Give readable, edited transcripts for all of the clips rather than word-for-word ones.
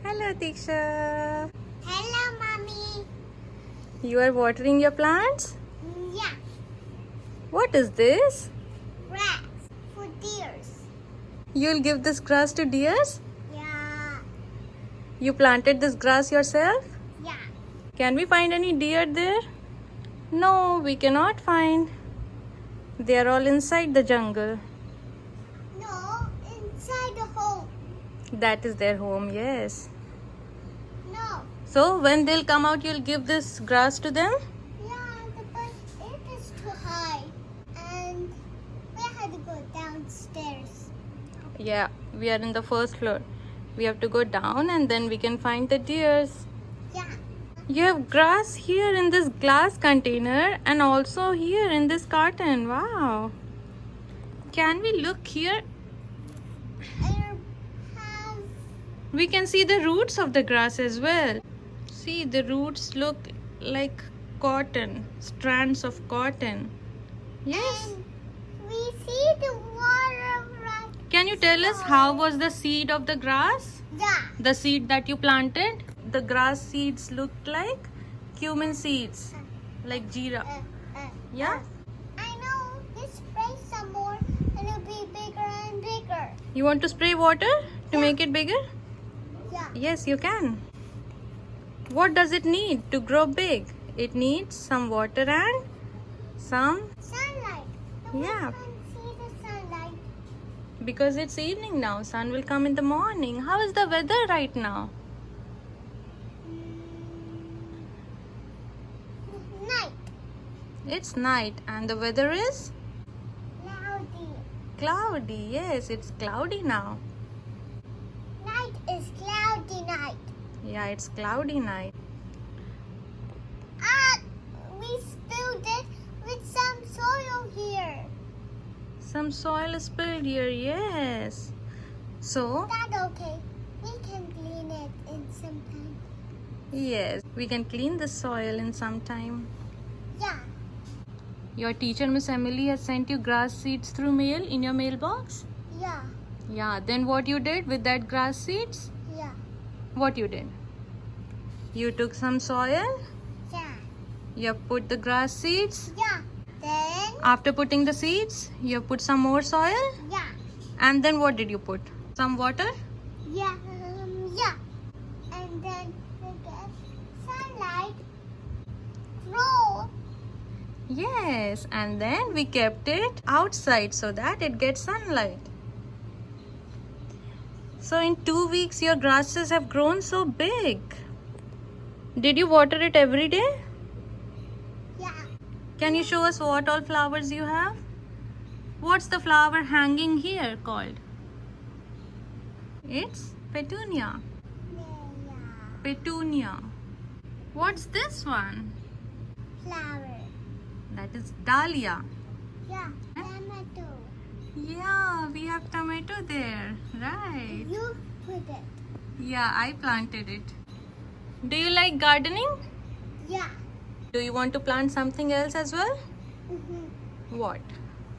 Hello, Diksha. Hello, Mommy. You are watering your plants? Yeah, What is this? grass for deers. You'll give this grass to deers? Yeah, You planted this grass yourself? yeah. Can we find any deer there? No, we cannot find. They are all inside the jungle. No, inside the home. That is their home, yes. No. So when they'll come out, you'll give this grass to them? Yeah, but it is too high. And we had to go downstairs. Yeah, we are in the first floor. We have to go down and then we can find the deers. Yeah. You have grass here in this glass container and also here in this carton. Wow. Can we look here? I have. We can see the roots of the grass as well. See, the roots look like cotton, strands of cotton. Yes. And we see the water right. Can you tell us how was the seed of the grass? Yeah. The seed that you planted? The grass seeds looked like cumin seeds, like jeera. Yeah? I know. Let's spray some more and it'll be bigger and bigger. You want to spray water to Yeah. make it bigger? Yeah. Yes, you can. What does it need to grow big? It needs some water and some, Sunlight. Yeah. We can see the sunlight. because it's evening now. Sun will come in the morning. How is the weather right now? Night. It's night and the weather is Cloudy. cloudy. Yes, it's cloudy now. Night is cloudy night. Yeah, it's cloudy night. Ah, we spilled it with some soil here. Some soil is spilled here. Yes. So, That's okay. We can clean it in some time. yes, we can clean the soil in some time. Yeah. Your teacher, Miss Emily, has sent you grass seeds through mail in your mailbox? Yeah. Yeah, then what you did with that grass seeds? Yeah. What you did? You took some soil, Yeah. you put the grass seeds. Yeah. Then. After putting the seeds, you put some more soil. Yeah. And then what did you put? Some water? Yeah. Yeah. And then we get sunlight. Grow. Yes, and then we kept it outside so that it gets sunlight. So in 2 weeks, your grasses have grown so big. Did you water it every day? Yeah. Can you show us what all flowers you have? What's the flower hanging here called? It's petunia. Yeah. Petunia. What's this one? Flower. That is dahlia. Yeah. Tomato. Yeah, we have tomato there. Right. You put it. Yeah, I planted it. Do you like gardening? Yeah. Do you want to plant something else as well? What?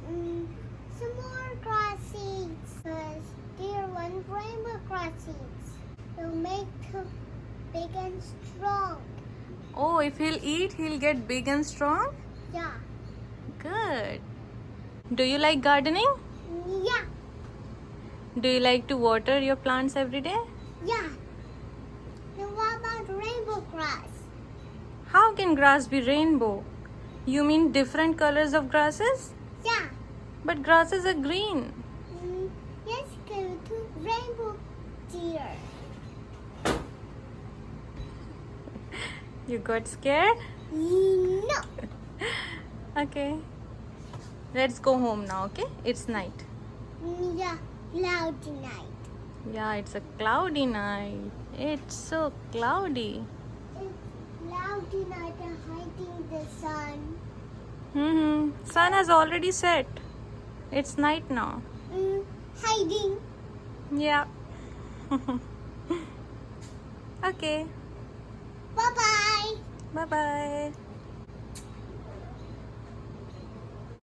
Some more grass seeds. Because dear want rainbow grass seeds. They'll make them big and strong. Oh, if he'll eat, he'll get big and strong? Yeah. Good. Do you like gardening? Yeah. Do you like to water your plants every day? Yeah. Then what about rainbow grass? How can grass be rainbow? You mean different colors of grasses? Yeah. But grasses are green. Let's go to rainbow deer. You got scared? No. Okay. Let's go home now, okay? It's night. Yeah. Cloudy night. Yeah, it's a cloudy night. It's so cloudy. It's cloudy night and hiding the sun. Sun has already set. It's night now. Hiding. Yeah. Okay. Bye-bye. Bye-bye.